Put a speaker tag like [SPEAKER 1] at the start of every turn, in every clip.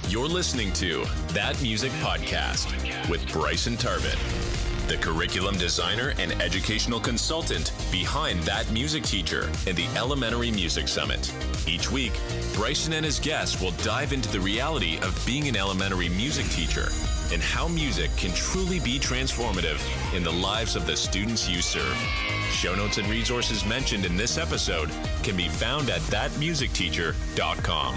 [SPEAKER 1] You're listening to That Music Podcast with Bryson Tarbett, the curriculum designer and educational consultant behind That Music Teacher and the Elementary Music Summit. Each week, Bryson and his guests will dive into the reality of being an elementary music teacher and how music can truly be transformative in the lives of the students you serve. Show notes and resources mentioned in this episode can be found at thatmusicteacher.com.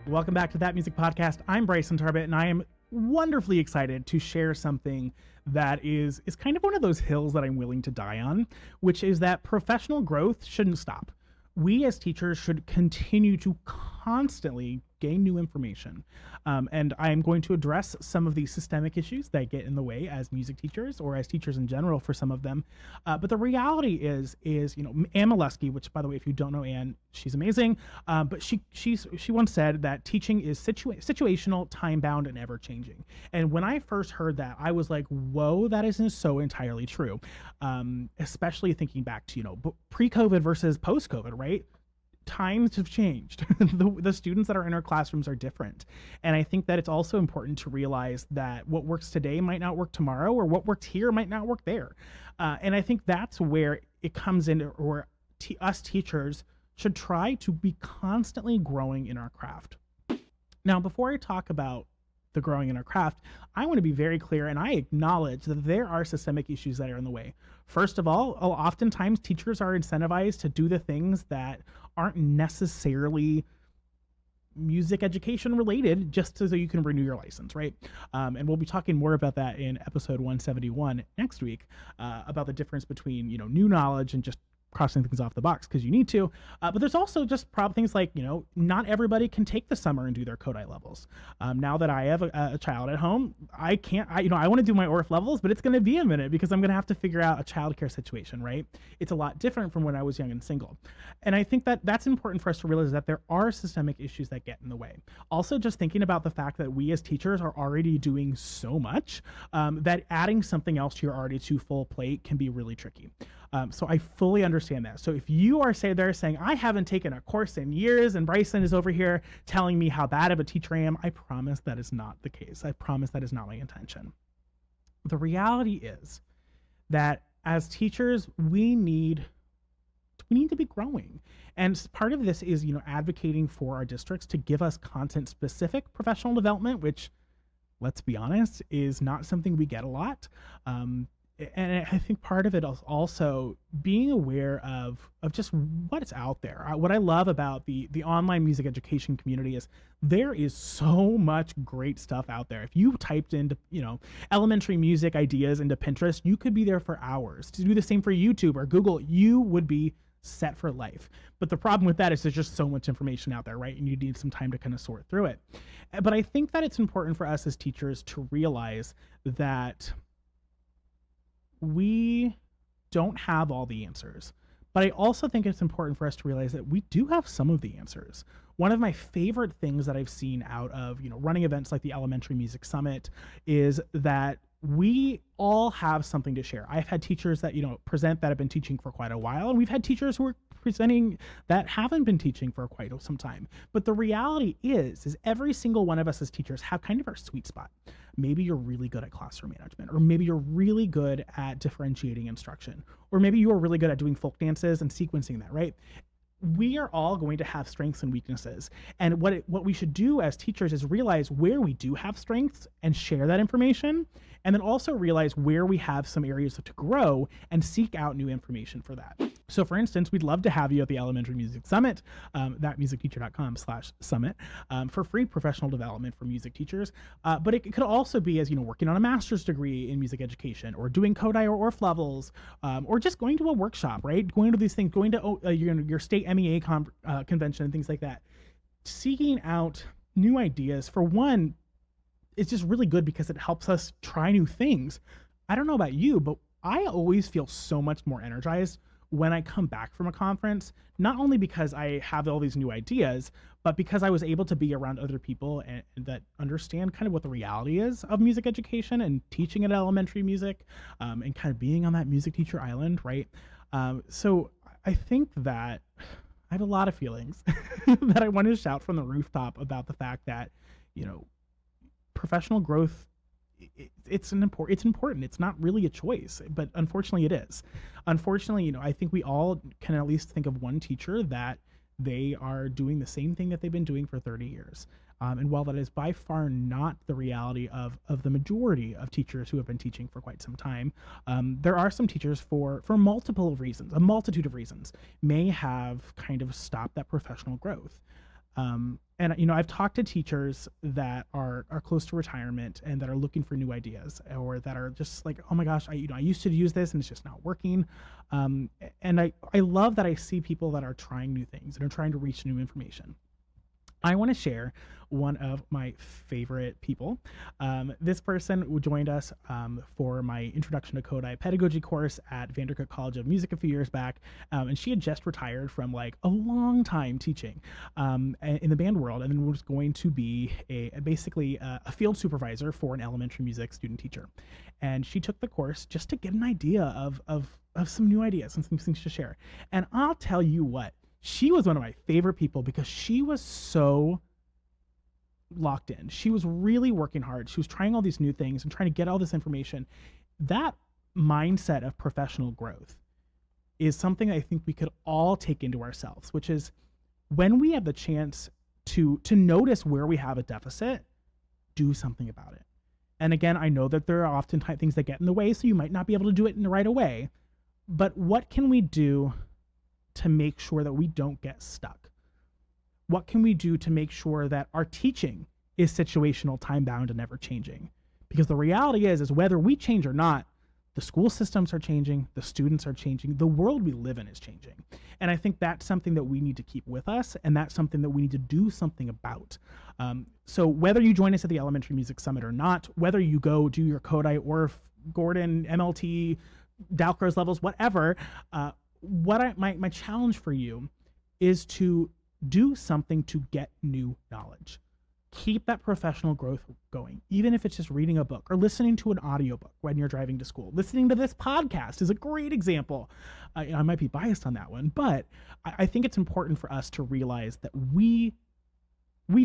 [SPEAKER 2] Welcome back to That Music Podcast. I'm Bryson Tarbett, and I am wonderfully excited to share something that is kind of one of those hills that I'm willing to die on, which is that professional growth shouldn't stop. We as teachers should continue to constantly gain new information. And I am going to address some of the systemic issues that get in the way as music teachers or as teachers in general for some of them. But the reality is, Anne Molesky, which, by the way, if you don't know Anne, she's amazing. But she once said that teaching is situational, time-bound, and ever-changing. And when I first heard that, I was like, whoa, that isn't so entirely true. Especially thinking back to, pre-COVID versus post-COVID, right? Times have changed. The students that are in our classrooms are different. And I think that it's also important to realize that what works today might not work tomorrow, or what worked here might not work there. And I think that's where it comes in, or us teachers should try to be constantly growing in our craft. Now, before I talk about the growing in our craft, I want to be very clear, and I acknowledge that there are systemic issues that are in the way. First of all, oftentimes teachers are incentivized to do the things that aren't necessarily music education related, just so you can renew your license, right? And we'll be talking more about that in episode 171 next week, about the difference between, new knowledge and just crossing things off the box because you need to. But there's also just things like, not everybody can take the summer and do their Kodai levels. Now that I have a child at home, I want to do my ORF levels, but it's going to be a minute because I'm going to have to figure out a childcare situation, right? It's a lot different from when I was young and single. And I think that that's important for us to realize that there are systemic issues that get in the way. Also, just thinking about the fact that we as teachers are already doing so much, that adding something else to your already too full plate can be really tricky. So I fully understand that. So if you are saying, I haven't taken a course in years and Bryson is over here telling me how bad of a teacher I am, I promise that is not the case. I promise that is not my intention. The reality is that as teachers, we need to be growing. And part of this is, advocating for our districts to give us content specific professional development, which, let's be honest, is not something we get a lot. And I think part of it is also being aware of just what's out there. What I love about the online music education community is there is so much great stuff out there. If you typed into, elementary music ideas into Pinterest, you could be there for hours. To do the same for YouTube or Google, you would be set for life. But the problem with that is there's just so much information out there, right? And you need some time to kind of sort through it. But I think that it's important for us as teachers to realize that we don't have all the answers, but I also think it's important for us to realize that we do have some of the answers. One of my favorite things that I've seen out of, running events like the Elementary Music Summit is that we all have something to share. I've had teachers that, present that have been teaching for quite a while, and we've had teachers who are presenting that haven't been teaching for quite some time. But the reality is every single one of us as teachers have kind of our sweet spot. Maybe you're really good at classroom management, or maybe you're really good at differentiating instruction, or maybe you are really good at doing folk dances and sequencing that, right? We are all going to have strengths and weaknesses. And what we should do as teachers is realize where we do have strengths and share that information. And then also realize where we have some areas to grow and seek out new information for that. So for instance, we'd love to have you at the Elementary Music Summit, thatmusicteacher.com/summit, for free professional development for music teachers. But it could also be as, working on a master's degree in music education, or doing Kodai or ORF levels, or just going to a workshop, right? Going to these things, going to your state MEA convention and things like that. Seeking out new ideas, for one, it's just really good because it helps us try new things. I don't know about you, but I always feel so much more energized when I come back from a conference, not only because I have all these new ideas, but because I was able to be around other people and that understand kind of what the reality is of music education and teaching at elementary music, and kind of being on that music teacher island, right? So I think that I have a lot of feelings that I want to shout from the rooftop about the fact that, you know, professional growth, it's important. It's not really a choice, but unfortunately it is. Unfortunately, I think we all can at least think of one teacher that they are doing the same thing that they've been doing for 30 years. And while that is by far not the reality of the majority of teachers who have been teaching for quite some time, there are some teachers for multiple reasons, a multitude of reasons, may have kind of stopped that professional growth. And I've talked to teachers that are close to retirement and that are looking for new ideas, or that are just like, oh my gosh, I used to use this and it's just not working. And I love that I see people that are trying new things and are trying to reach new information. I want to share one of my favorite people. This person joined us for my Introduction to Kodai Pedagogy course at Vanderbilt College of Music a few years back. And she had just retired from like a long time teaching in the band world, and then was going to be basically a field supervisor for an elementary music student teacher. And she took the course just to get an idea of some new ideas and some things to share. And I'll tell you what, she was one of my favorite people because she was so locked in. She was really working hard. She was trying all these new things and trying to get all this information. That mindset of professional growth is something I think we could all take into ourselves, which is when we have the chance to notice where we have a deficit, do something about it. And again, I know that there are often things that get in the way, so you might not be able to do it in the right away. But what can we do to make sure that we don't get stuck? What can we do to make sure that our teaching is situational, time-bound, and ever changing? Because the reality is whether we change or not, the school systems are changing, the students are changing, the world we live in is changing. And I think that's something that we need to keep with us, and that's something that we need to do something about. So whether you join us at the Elementary Music Summit or not, whether you go do your Kodai or Gordon, MLT, Dalcroze levels, whatever, my challenge for you is to do something to get new knowledge. Keep that professional growth going, even if it's just reading a book or listening to an audiobook when you're driving to school. Listening to this podcast is a great example. I might be biased on that one, but I think it's important for us to realize that we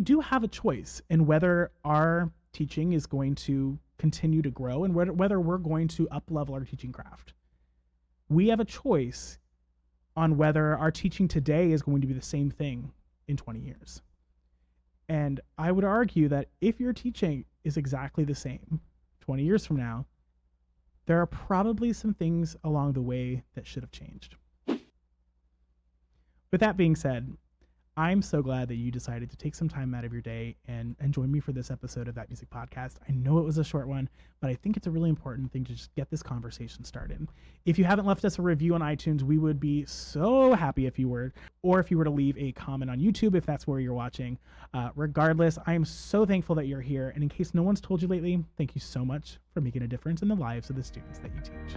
[SPEAKER 2] do have a choice in whether our teaching is going to continue to grow and whether we're going to up-level our teaching craft. We have a choice on whether our teaching today is going to be the same thing in 20 years. And I would argue that if your teaching is exactly the same 20 years from now, there are probably some things along the way that should have changed. With that being said, I'm so glad that you decided to take some time out of your day and join me for this episode of That Music Podcast. I know it was a short one, but I think it's a really important thing to just get this conversation started. If you haven't left us a review on iTunes, we would be so happy if you were, or if you were to leave a comment on YouTube, if that's where you're watching. Regardless, I am so thankful that you're here. And in case no one's told you lately, thank you so much for making a difference in the lives of the students that you teach.